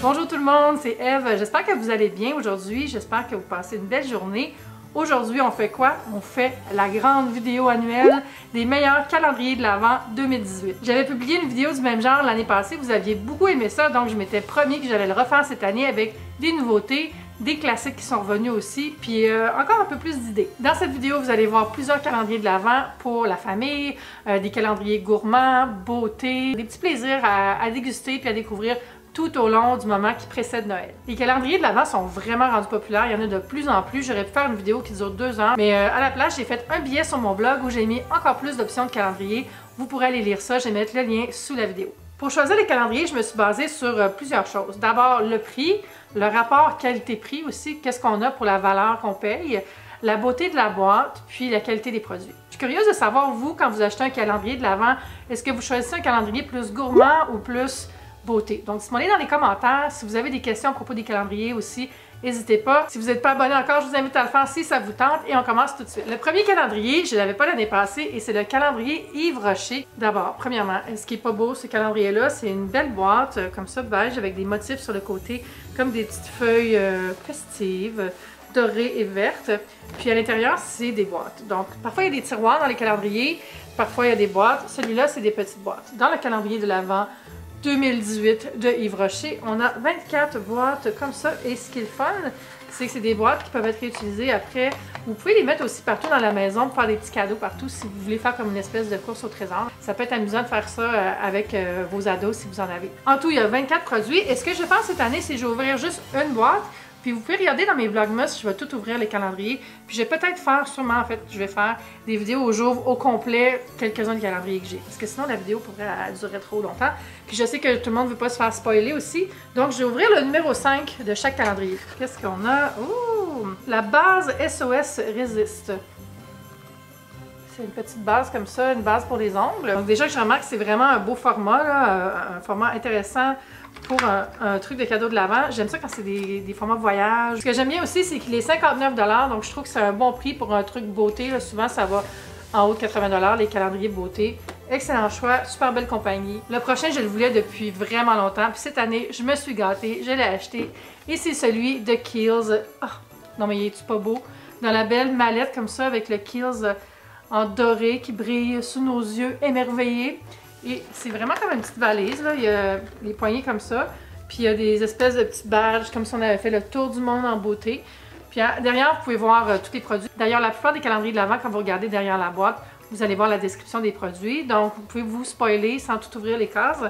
Bonjour tout le monde, c'est Eve. J'espère que vous allez bien aujourd'hui. J'espère que vous passez une belle journée. Aujourd'hui, on fait quoi? On fait la grande vidéo annuelle des meilleurs calendriers de l'Avent 2018. J'avais publié une vidéo du même genre l'année passée. Vous aviez beaucoup aimé ça, donc je m'étais promis que j'allais le refaire cette année avec des nouveautés, des classiques qui sont revenus aussi, puis encore un peu plus d'idées. Dans cette vidéo, vous allez voir plusieurs calendriers de l'Avent pour la famille, des calendriers gourmands, beauté, des petits plaisirs à déguster puis à découvrir tout au long du moment qui précède Noël. Les calendriers de l'Avent sont vraiment rendus populaires, il y en a de plus en plus. J'aurais pu faire une vidéo qui dure 2 ans, mais à la place, j'ai fait un billet sur mon blog où j'ai mis encore plus d'options de calendrier. Vous pourrez aller lire ça, je vais mettre le lien sous la vidéo. Pour choisir les calendriers, je me suis basée sur plusieurs choses. D'abord, le prix, le rapport qualité-prix aussi, qu'est-ce qu'on a pour la valeur qu'on paye, la beauté de la boîte, puis la qualité des produits. Je suis curieuse de savoir, vous, quand vous achetez un calendrier de l'Avent, est-ce que vous choisissez un calendrier plus gourmand ou plus beauté? Donc, dites-moi dans les commentaires si vous avez des questions à propos des calendriers aussi. N'hésitez pas. Si vous n'êtes pas abonné encore, je vous invite à le faire si ça vous tente et on commence tout de suite. Le premier calendrier, je ne l'avais pas l'année passée et c'est le calendrier Yves Rocher. D'abord, premièrement, ce qui est pas beau, ce calendrier-là, c'est une belle boîte comme ça, beige, avec des motifs sur le côté, comme des petites feuilles festives, dorées et vertes. Puis à l'intérieur, c'est des boîtes. Donc, parfois, il y a des tiroirs dans les calendriers, parfois, il y a des boîtes. Celui-là, c'est des petites boîtes. Dans le calendrier de l'Avent 2018 de Yves Rocher, on a 24 boîtes comme ça et ce qui est le fun, c'est que c'est des boîtes qui peuvent être réutilisées après. Vous pouvez les mettre aussi partout dans la maison pour faire des petits cadeaux partout si vous voulez faire comme une espèce de course au trésor. Ça peut être amusant de faire ça avec vos ados si vous en avez. En tout, il y a 24 produits et ce que je vais faire cette année, c'est que je vais ouvrir juste une boîte. Puis vous pouvez regarder dans mes Vlogmas, je vais tout ouvrir les calendriers. Puis je vais peut-être faire, sûrement en fait, je vais faire des vidéos au jour au complet, quelques-uns des calendriers que j'ai. Parce que sinon la vidéo pourrait durer trop longtemps. Puis je sais que tout le monde ne veut pas se faire spoiler aussi. Donc je vais ouvrir le numéro 5 de chaque calendrier. Qu'est-ce qu'on a? Ouh! La base SOS Resist. C'est une petite base comme ça, une base pour les ongles. Donc déjà, je remarque que c'est vraiment un beau format, là, un format intéressant pour un truc de cadeau de l'Avent. J'aime ça quand c'est des formats voyage. Ce que j'aime bien aussi, c'est qu'il est 59 $, donc je trouve que c'est un bon prix pour un truc beauté. Là, souvent, ça va en haut de 80 $, les calendriers beauté. Excellent choix, super belle compagnie. Le prochain, je le voulais depuis vraiment longtemps. Puis cette année, je me suis gâtée, je l'ai acheté. Et c'est celui de Kiehl's. Oh, non mais il est-tu pas beau? Dans la belle mallette comme ça, avec le Kiehl's en doré qui brille sous nos yeux émerveillés. Et c'est vraiment comme une petite valise, là. Il y a les poignées comme ça, puis il y a des espèces de petits badges, comme si on avait fait le tour du monde en beauté. Puis derrière, vous pouvez voir tous les produits. D'ailleurs, la plupart des calendriers de l'Avent, quand vous regardez derrière la boîte, vous allez voir la description des produits. Donc, vous pouvez vous spoiler sans tout ouvrir les cases.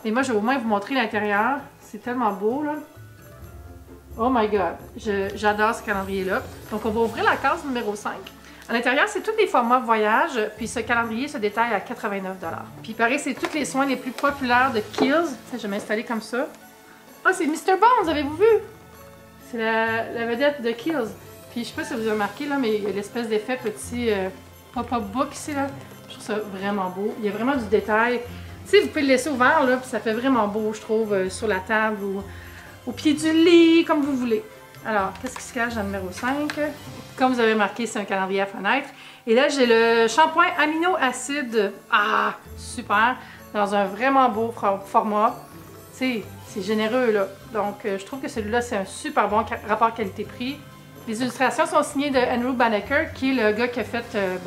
Mais moi, je vais au moins vous montrer l'intérieur. C'est tellement beau, là. Oh my God! J'adore ce calendrier-là. Donc, on va ouvrir la case numéro 5. À l'intérieur, c'est tous les formats voyage, puis ce calendrier se détaille à 89 $. Puis il paraît que c'est tous les soins les plus populaires de Kiehl's. Je vais m'installer comme ça. Ah, c'est Mr. Bones, avez-vous vu? C'est la vedette de Kiehl's. Puis je sais pas si vous avez remarqué, là, mais il y a l'espèce d'effet petit pop-up book ici, là. Je trouve ça vraiment beau. Il y a vraiment du détail. Tu sais, vous pouvez le laisser ouvert, là, puis ça fait vraiment beau, je trouve, sur la table ou au pied du lit, comme vous voulez. Alors, qu'est-ce qui se cache dans le numéro 5? Comme vous avez remarqué, c'est un calendrier à fenêtre. Et là, j'ai le shampoing amino acide. Ah, super! Dans un vraiment beau format. Tu sais, c'est généreux, là. Donc, je trouve que celui-là, c'est un super bon rapport qualité-prix. Les illustrations sont signées de Andrew Banneker, qui est le gars qui a fait,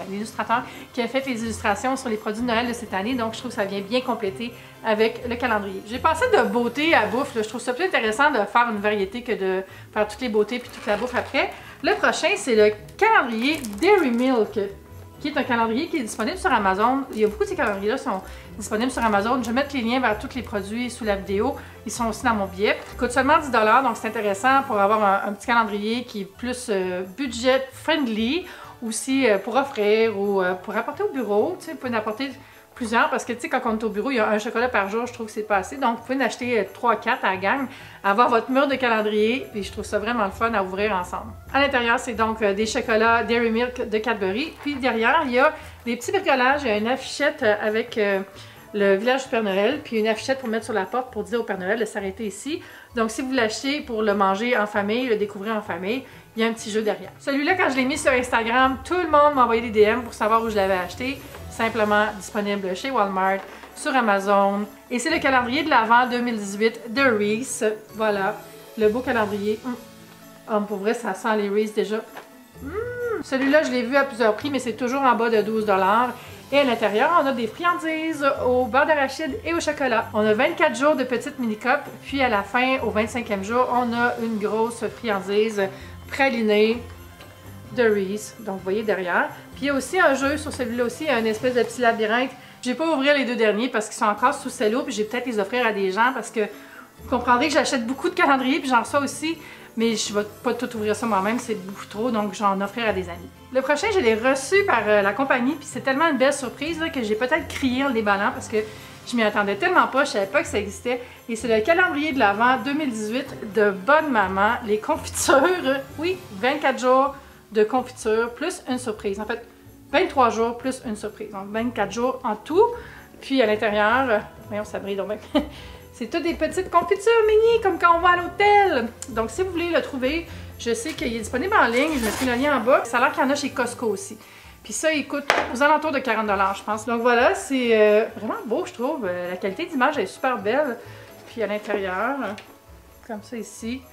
l'illustrateur, qui a fait les illustrations sur les produits de Noël de cette année. Donc, je trouve que ça vient bien compléter avec le calendrier. J'ai passé de beauté à bouffe. Là. Je trouve ça plus intéressant de faire une variété que de faire toutes les beautés puis toute la bouffe après. Le prochain, c'est le calendrier Dairy Milk, qui est un calendrier qui est disponible sur Amazon. Il y a beaucoup de ces calendriers-là qui sont disponibles sur Amazon. Je vais mettre les liens vers tous les produits sous la vidéo. Ils sont aussi dans mon billet. Il coûte seulement 10 $, donc c'est intéressant pour avoir un petit calendrier qui est plus budget-friendly, aussi pour offrir ou pour apporter au bureau. Tu sais, vous pouvez en apporter plusieurs parce que, tu sais, quand on est au bureau, il y a un chocolat par jour, je trouve que c'est pas assez. Donc, vous pouvez en acheter 3-4 à la gang, avoir votre mur de calendrier, et je trouve ça vraiment le fun à ouvrir ensemble. À l'intérieur, c'est donc des chocolats Dairy Milk de Cadbury. Puis derrière, il y a des petits bricolages. Il y a une affichette avec le village du Père Noël, puis une affichette pour mettre sur la porte pour dire au Père Noël de s'arrêter ici. Donc, si vous l'achetez pour le manger en famille, le découvrir en famille, il y a un petit jeu derrière. Celui-là, quand je l'ai mis sur Instagram, tout le monde m'a envoyé des DM pour savoir où je l'avais acheté. Simplement disponible chez Walmart, sur Amazon. Et c'est le calendrier de l'Avent 2018 de Reese. Voilà, le beau calendrier. Oh, pour vrai, ça sent les Reese déjà. Celui-là, je l'ai vu à plusieurs prix, mais c'est toujours en bas de 12 $. Et à l'intérieur, on a des friandises au beurre d'arachide et au chocolat. On a 24 jours de petites mini-cups, puis à la fin, au 25e jour, on a une grosse friandise pralinée de Reese. Donc, vous voyez derrière. Puis il y a aussi un jeu sur celui-là aussi, un espèce de petit labyrinthe. Je vais pas ouvrir les deux derniers parce qu'ils sont encore sous cello, puis je vais peut-être les offrir à des gens parce que vous comprendrez que j'achète beaucoup de calendriers, puis j'en reçois aussi. Mais je ne vais pas tout ouvrir ça moi-même, c'est beaucoup trop, donc j'en offrirai à des amis. Le prochain, je l'ai reçu par la compagnie, puis c'est tellement une belle surprise là, que j'ai peut-être crié en le déballant parce que je m'y attendais tellement pas, je savais pas que ça existait. Et c'est le calendrier de l'Avent 2018 de Bonne Maman, les confitures. Oui, 24 jours de confiture plus une surprise. En fait, 23 jours plus une surprise. Donc 24 jours en tout. Puis à l'intérieur, voyons, ça brille donc bien. C'est toutes des petites confitures mini, comme quand on va à l'hôtel. Donc, si vous voulez le trouver, je sais qu'il est disponible en ligne. Je mettrai le lien en bas. Ça a l'air qu'il y en a chez Costco aussi. Puis ça, il coûte aux alentours de 40 $, je pense. Donc voilà, c'est vraiment beau, je trouve. La qualité d'image est super belle. Puis à l'intérieur, comme ça ici,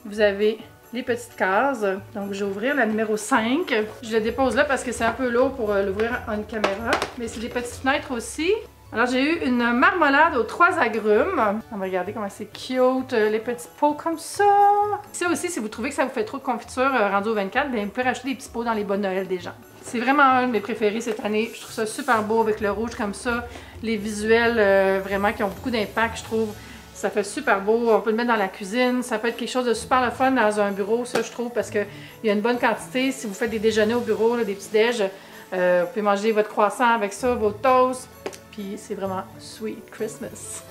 vous avez les petites cases. Donc, je vais ouvrir la numéro 5. Je le dépose là parce que c'est un peu lourd pour l'ouvrir en caméra. Mais c'est des petites fenêtres aussi. Alors, j'ai eu une marmelade aux 3 agrumes. On va regarder comment c'est cute, les petits pots comme ça. Ça aussi, si vous trouvez que ça vous fait trop de confiture rendu au 24, bien, vous pouvez rajouter des petits pots dans les bonnes Noël des gens. C'est vraiment un de mes préférés cette année. Je trouve ça super beau avec le rouge comme ça. Les visuels vraiment qui ont beaucoup d'impact, je trouve. Ça fait super beau. On peut le mettre dans la cuisine. Ça peut être quelque chose de super le fun dans un bureau, ça, je trouve, parce qu'il y a une bonne quantité. Si vous faites des déjeuners au bureau, là, des petits déj, vous pouvez manger votre croissant avec ça, votre toast. Puis c'est vraiment sweet Christmas.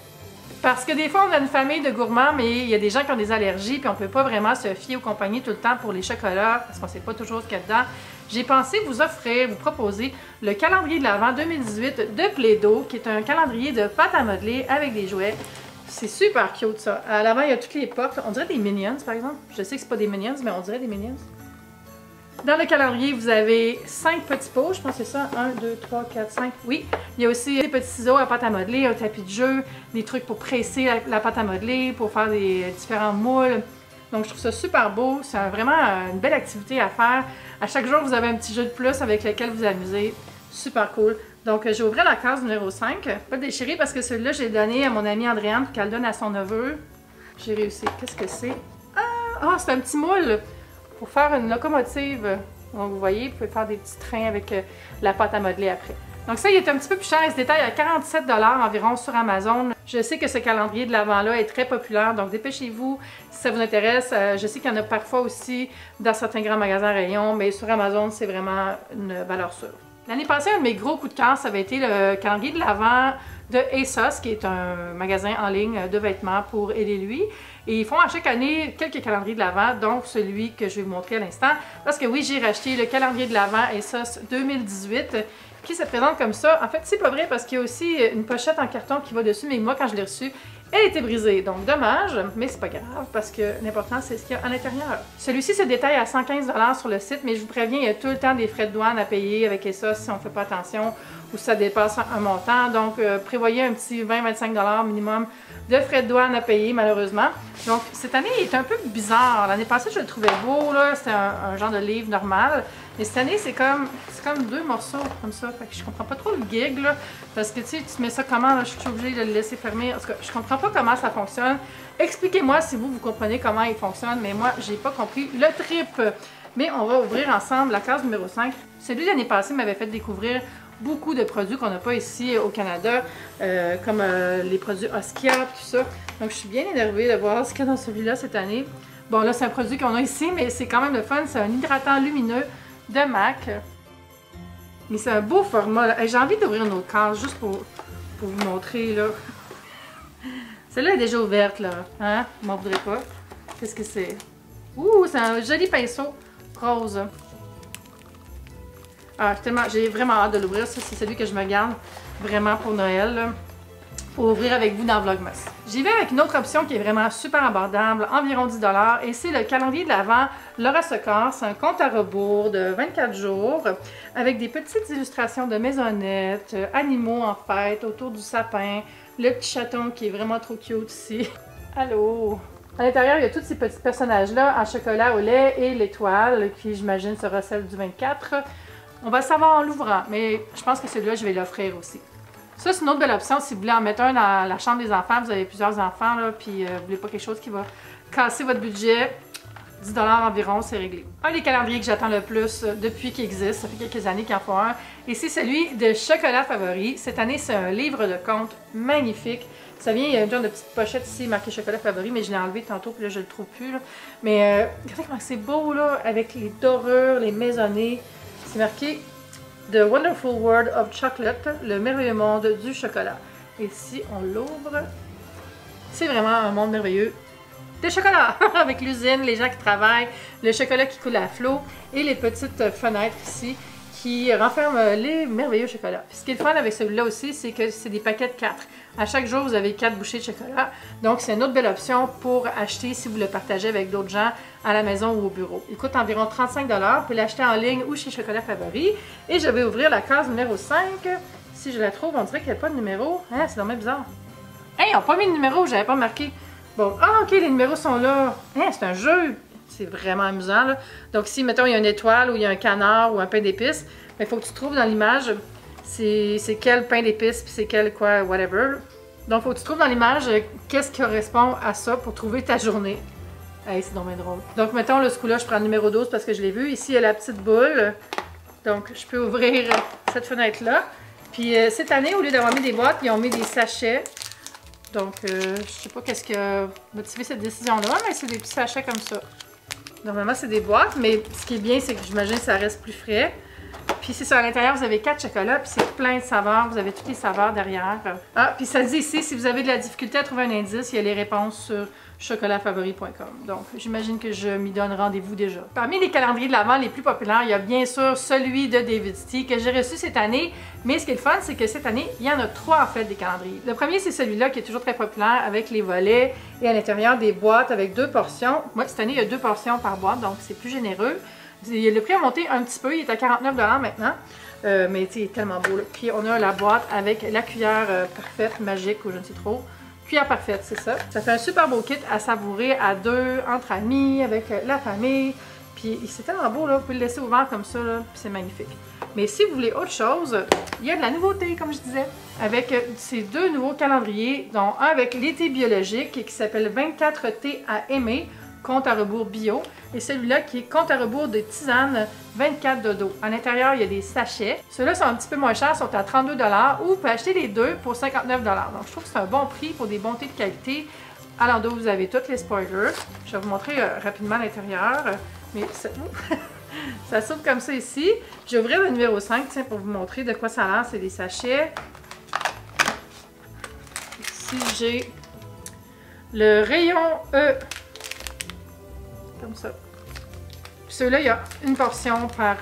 Parce que des fois, on a une famille de gourmands, mais il y a des gens qui ont des allergies, puis on ne peut pas vraiment se fier aux compagnies tout le temps pour les chocolats, parce qu'on ne sait pas toujours ce qu'il y a dedans. J'ai pensé vous offrir, vous proposer le calendrier de l'Avent 2018 de Play-Doh, qui est un calendrier de pâte à modeler avec des jouets. C'est super cute, ça. À l'avant, il y a toutes les portes. On dirait des Minions, par exemple. Je sais que c'est pas des Minions, mais on dirait des Minions. Dans le calendrier, vous avez 5 petits pots, je pense que c'est ça, 1, 2, 3, 4, 5, oui. Il y a aussi des petits ciseaux à pâte à modeler, un tapis de jeu, des trucs pour presser la pâte à modeler, pour faire des différents moules. Donc je trouve ça super beau, c'est vraiment une belle activité à faire. À chaque jour, vous avez un petit jeu de plus avec lequel vous amusez. Super cool. Donc j'ai ouvert la case numéro 5. Pas déchiré parce que celui-là, j'ai donné à mon amie Andréane pour qu'elle donne à son neveu. J'ai réussi. Qu'est-ce que c'est? Ah, c'est un petit moule! Pour faire une locomotive. Donc vous voyez, vous pouvez faire des petits trains avec la pâte à modeler après. Donc ça, il est un petit peu plus cher, il se détaille à 47 $ environ sur Amazon. Je sais que ce calendrier de l'Avent-là est très populaire, donc dépêchez-vous si ça vous intéresse. Je sais qu'il y en a parfois aussi dans certains grands magasins rayons, mais sur Amazon, c'est vraiment une valeur sûre. L'année passée, un de mes gros coups de cœur, ça avait été le calendrier de l'Avent de ASOS, qui est un magasin en ligne de vêtements pour elle et lui. Et ils font à chaque année quelques calendriers de l'Avent, donc celui que je vais vous montrer à l'instant. Parce que oui, j'ai racheté le calendrier de l'Avent ASOS 2018, qui se présente comme ça. En fait, c'est pas vrai parce qu'il y a aussi une pochette en carton qui va dessus, mais moi, quand je l'ai reçue, elle était brisée. Donc, dommage, mais c'est pas grave parce que l'important, c'est ce qu'il y a à l'intérieur. Celui-ci se détaille à 115 $ sur le site, mais je vous préviens, il y a tout le temps des frais de douane à payer avec ASOS si on ne fait pas attention ou si ça dépasse un montant. Donc, prévoyez un petit 20-25 $ minimum de frais de douane à payer, malheureusement. Donc, cette année, il est un peu bizarre. L'année passée, je le trouvais beau, là. C'était un genre de livre normal. Mais cette année, c'est comme 2 morceaux, comme ça. Fait que je comprends pas trop le gig, là. Parce que, tu sais, tu mets ça comment, là? Je suis obligée de le laisser fermer. En tout cas, je comprends pas comment ça fonctionne. Expliquez-moi si vous comprenez comment il fonctionne. Mais moi, j'ai pas compris le trip. Mais on va ouvrir ensemble la case numéro 5. Celui de l'année passée m'avait fait découvrir beaucoup de produits qu'on n'a pas ici au Canada, comme les produits Oskia, tout ça. Donc, je suis bien énervée de voir ce qu'il y a dans celui-là cette année. Bon, là, c'est un produit qu'on a ici, mais c'est quand même le fun. C'est un hydratant lumineux de MAC. Mais c'est un beau format. J'ai envie d'ouvrir une autre case juste pour vous montrer, là. Celle-là est déjà ouverte, là. Hein? Vous m'en voudrez pas. Qu'est-ce que c'est? Ouh, c'est un joli pinceau rose. Ah, j'ai vraiment hâte de l'ouvrir. Ça, c'est celui que je me garde vraiment pour Noël, là. pour ouvrir avec vous dans Vlogmas. J'y vais avec une autre option qui est vraiment super abordable, environ 10 $, et c'est le calendrier de l'Avent Laura Secor. C'est un compte à rebours de 24 jours avec des petites illustrations de maisonnettes, animaux en fête autour du sapin, le petit chaton qui est vraiment trop cute ici. Allô! À l'intérieur, il y a tous ces petits personnages-là en chocolat au lait et l'étoile, qui j'imagine sera celle du 24. On va le savoir en l'ouvrant, mais je pense que celui-là, je vais l'offrir aussi. Ça, c'est une autre belle option si vous voulez en mettre un dans la chambre des enfants. Vous avez plusieurs enfants, là, puis vous voulez pas quelque chose qui va casser votre budget. 10 $ environ, c'est réglé. Un des calendriers que j'attends le plus depuis qu'il existe, ça fait quelques années qu'il en faut un, et c'est celui de Chocolat Favori. Cette année, c'est un livre de contes magnifique. Ça vient, il y a une genre de petite pochette ici marquée Chocolat Favori, mais je l'ai enlevé tantôt, puis là, je le trouve plus. Là. Mais regardez comment c'est beau, là, avec les dorures, les maisonnées. C'est marqué The Wonderful World of Chocolate, le merveilleux monde du chocolat. Et si on l'ouvre, c'est vraiment un monde merveilleux de chocolat, avec l'usine, les gens qui travaillent, le chocolat qui coule à flot et les petites fenêtres ici qui renferment les merveilleux chocolats. Puis ce qui est le fun avec celui-là aussi, c'est que c'est des paquets de 4. À chaque jour, vous avez 4 bouchées de chocolat. Donc, c'est une autre belle option pour acheter si vous le partagez avec d'autres gens à la maison ou au bureau. Il coûte environ 35 $. Vous pouvez l'acheter en ligne ou chez Chocolat Favori. Et je vais ouvrir la case numéro 5. Si je la trouve, on dirait qu'il n'y a pas de numéro. Hein, c'est vraiment bizarre. Hey, ils n'ont pas mis de numéro, j'avais pas marqué. Bon, ah ok, les numéros sont là. Hein, c'est un jeu. C'est vraiment amusant, là. Donc, si, mettons, il y a une étoile ou il y a un canard ou un pain d'épices, il faut que tu trouves dans l'image c'est quel pain d'épices puis c'est quel quoi, whatever. Donc, il faut que tu trouves dans l'image qu'est-ce qui correspond à ça pour trouver ta journée. Hey, c'est donc bien drôle. Donc, mettons, le ce coup-là, je prends le numéro 12 parce que je l'ai vu. Ici, il y a la petite boule. Donc, je peux ouvrir cette fenêtre-là. Puis, cette année, au lieu d'avoir mis des boîtes, ils ont mis des sachets. Donc, je sais pas qu'est-ce qui a motivé cette décision-là, mais c'est des petits sachets comme ça. Normalement, c'est des boîtes, mais ce qui est bien, c'est que j'imagine que ça reste plus frais. Puis c'est ça, à l'intérieur, vous avez 4 chocolats, puis c'est plein de saveurs. Vous avez toutes les saveurs derrière. Ah, puis ça dit ici, si vous avez de la difficulté à trouver un indice, il y a les réponses sur chocolatfavori.com. Donc, j'imagine que je m'y donne rendez-vous déjà. Parmi les calendriers de l'Avent les plus populaires, il y a bien sûr celui de David Tea que j'ai reçu cette année. Mais ce qui est le fun, c'est que cette année, il y en a 3 en fait des calendriers. Le premier, c'est celui-là qui est toujours très populaire avec les volets et à l'intérieur des boîtes avec 2 portions. Moi, cette année, il y a 2 portions par boîte, donc c'est plus généreux. Le prix a monté un petit peu, il est à 49 $ maintenant. Mais il est tellement beau. Là. Puis on a la boîte avec la cuillère parfaite, magique ou je ne sais trop. Cuillère parfaite, c'est ça. Ça fait un super beau kit à savourer à 2, entre amis, avec la famille. Puis c'est tellement beau, là. Vous pouvez le laisser ouvert comme ça, là. Puis c'est magnifique. Mais si vous voulez autre chose, il y a de la nouveauté, comme je disais, avec ces 2 nouveaux calendriers, dont un avec l'été biologique qui s'appelle 24 thés à aimer. Compte à rebours bio, et celui-là qui est compte à rebours de tisane 24 dodo. À l'intérieur, il y a des sachets. Ceux-là sont un petit peu moins chers, sont à 32 $, ou vous pouvez acheter les 2 pour 59 $. Donc, je trouve que c'est un bon prix pour des bons thés de qualité. À l'endos, vous avez tous les spoilers. Je vais vous montrer rapidement l'intérieur, mais ça s'ouvre comme ça ici. Je vais ouvrir le numéro 5, tiens, pour vous montrer de quoi ça a l'air. C'est des sachets. Ici, j'ai le rayon E. Comme ça. Puis ceux-là, il y a une portion par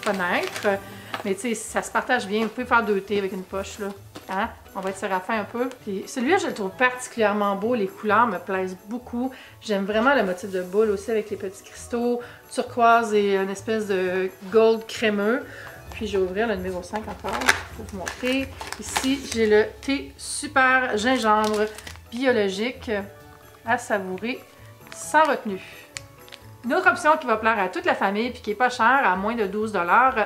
fenêtre. Mais tu sais, ça se partage bien. Vous pouvez faire 2 thés avec une poche, là. Hein? On va être séraphin un peu. Puis celui-là, je le trouve particulièrement beau. Les couleurs me plaisent beaucoup. J'aime vraiment le motif de boule aussi avec les petits cristaux turquoise et une espèce de gold crémeux. Puis je vais ouvrir le numéro 5 encore pour vous montrer. Ici, j'ai le thé super gingembre biologique à savourer sans retenue. Une autre option qui va plaire à toute la famille puis qui est pas chère, à moins de 12 $,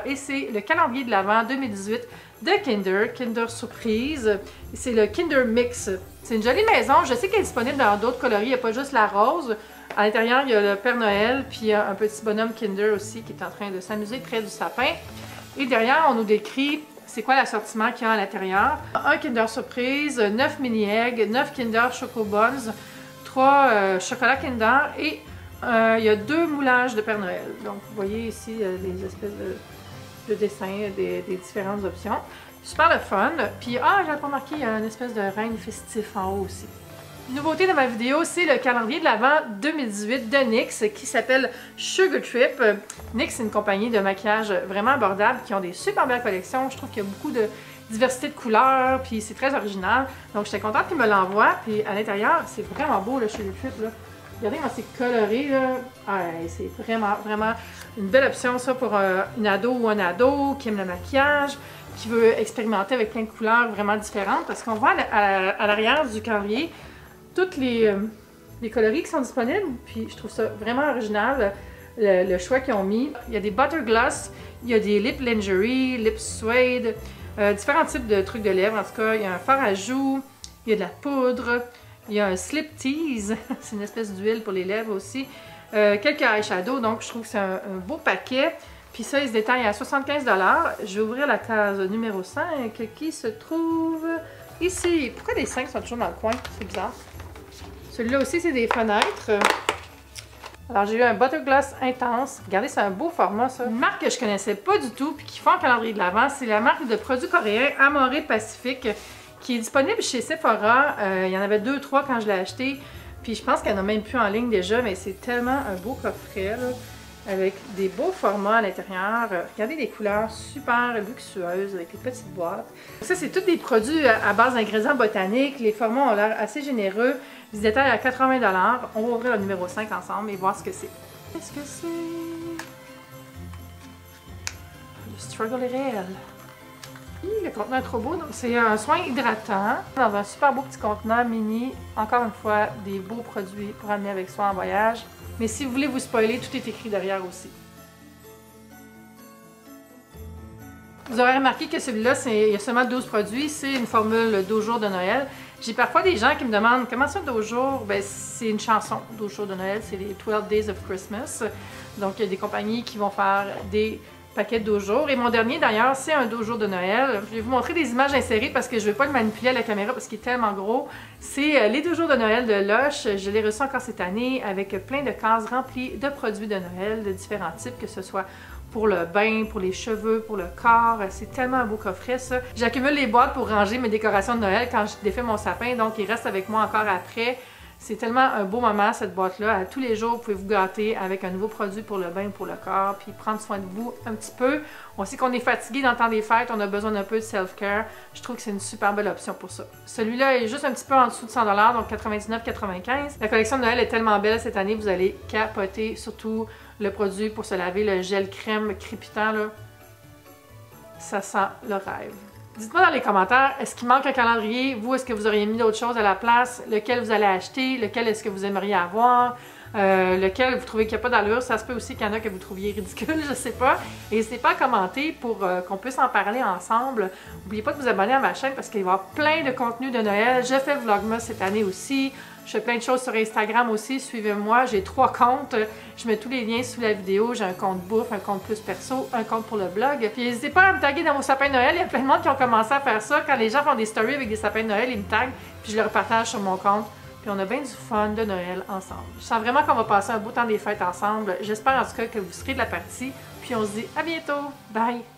et c'est le calendrier de l'Avent 2018 de Kinder Surprise. C'est le Kinder Mix. C'est une jolie maison. Je sais qu'elle est disponible dans d'autres coloris. Il n'y a pas juste la rose. À l'intérieur, il y a le Père Noël puis un petit bonhomme Kinder aussi qui est en train de s'amuser près du sapin. Et derrière, on nous décrit c'est quoi l'assortiment qu'il y a à l'intérieur. Un Kinder Surprise, 9 mini-eggs, 9 Kinder Choco Buns, 3 chocolats Kinder et il y a 2 moulages de Père Noël. Donc, vous voyez ici les espèces de dessins des différentes options. Super le fun. Puis, j'avais pas marqué, il y a une espèce de règne festif en haut aussi. Une nouveauté de ma vidéo, c'est le calendrier de l'Avent 2018 de NYX qui s'appelle Sugar Trip. NYX, c'est une compagnie de maquillage vraiment abordable qui ont des super belles collections. Je trouve qu'il y a beaucoup de diversité de couleurs, puis c'est très original. Donc j'étais contente qu'il me l'envoie, puis à l'intérieur, c'est vraiment beau là, chez Lufit, là. Regardez comment c'est coloré, là. Ah, c'est vraiment, vraiment une belle option, ça, pour une ado ou un ado qui aime le maquillage, qui veut expérimenter avec plein de couleurs vraiment différentes. Parce qu'on voit à l'arrière du calendrier toutes les coloris qui sont disponibles. Puis je trouve ça vraiment original, le choix qu'ils ont mis. Il y a des butter gloss, il y a des lip lingerie, lip suede, différents types de trucs de lèvres. En tout cas, il y a un fard à joues, il y a de la poudre. Il y a un slip tease, c'est une espèce d'huile pour les lèvres aussi. Quelques eyeshadows, donc je trouve que c'est un beau paquet. Puis ça, il se détaille à 75 $. Je vais ouvrir la case numéro 5 qui se trouve ici. Pourquoi les 5 sont toujours dans le coin? C'est bizarre. Celui-là aussi, c'est des fenêtres. Alors, j'ai eu un Butter Gloss Intense. Regardez, c'est un beau format, ça. Une marque que je connaissais pas du tout, puis qui font un calendrier de l'Avent, c'est la marque de produits coréens Amore Pacific, qui est disponible chez Sephora. Il y en avait 2-3 quand je l'ai acheté. Puis je pense qu'il n'y en a même plus en ligne déjà, mais c'est tellement un beau coffret, là, avec des beaux formats à l'intérieur. Regardez les couleurs super luxueuses avec les petites boîtes. Ça, c'est tous des produits à base d'ingrédients botaniques. Les formats ont l'air assez généreux. Ils se détaillent à 80 $. On va ouvrir le numéro 5 ensemble et voir ce que c'est. Qu'est-ce que c'est? Le struggle est réel. Le contenant est trop beau. C'est un soin hydratant dans un super beau petit contenant mini. Encore une fois, des beaux produits pour amener avec soi en voyage. Mais si vous voulez vous spoiler, tout est écrit derrière aussi. Vous aurez remarqué que celui-là, il y a seulement 12 produits. C'est une formule 12 jours de Noël. J'ai parfois des gens qui me demandent comment ça 12 jours? Ben, c'est une chanson. 12 jours de Noël, c'est les 12 Days of Christmas. Donc, il y a des compagnies qui vont faire des paquet de 12 jours. Et mon dernier, d'ailleurs, c'est un 12 jours de Noël. Je vais vous montrer des images insérées parce que je ne vais pas le manipuler à la caméra parce qu'il est tellement gros. C'est les 12 jours de Noël de Lush. Je l'ai reçu encore cette année avec plein de cases remplies de produits de Noël de différents types, que ce soit pour le bain, pour les cheveux, pour le corps. C'est tellement un beau coffret, ça. J'accumule les boîtes pour ranger mes décorations de Noël quand je défais mon sapin, donc il reste avec moi encore après. C'est tellement un beau moment, cette boîte-là. À tous les jours, vous pouvez vous gâter avec un nouveau produit pour le bain ou pour le corps, puis prendre soin de vous un petit peu. On sait qu'on est fatigué dans le temps des fêtes, on a besoin d'un peu de self-care. Je trouve que c'est une super belle option pour ça. Celui-là est juste un petit peu en dessous de 100 $, donc 99,95 $. La collection de Noël est tellement belle cette année, vous allez capoter, surtout le produit pour se laver, le gel crème crépitant, là. Ça sent le rêve. Dites-moi dans les commentaires, est-ce qu'il manque un calendrier? Vous, est-ce que vous auriez mis d'autres choses à la place? Lequel vous allez acheter? Lequel est-ce que vous aimeriez avoir? Lequel vous trouvez qu'il n'y a pas d'allure? Ça se peut aussi qu'il y en a que vous trouviez ridicule, je sais pas. N'hésitez pas à commenter pour qu'on puisse en parler ensemble. N'oubliez pas de vous abonner à ma chaîne parce qu'il va y avoir plein de contenu de Noël. Je fais Vlogmas cette année aussi. Je fais plein de choses sur Instagram aussi, suivez-moi, j'ai 3 comptes, je mets tous les liens sous la vidéo, j'ai un compte bouffe, un compte plus perso, un compte pour le blog. Puis n'hésitez pas à me taguer dans vos sapins de Noël, il y a plein de monde qui ont commencé à faire ça. Quand les gens font des stories avec des sapins de Noël, ils me taguent, puis je le repartage sur mon compte. Puis on a bien du fun de Noël ensemble. Je sens vraiment qu'on va passer un beau temps des fêtes ensemble. J'espère en tout cas que vous serez de la partie. Puis on se dit à bientôt. Bye!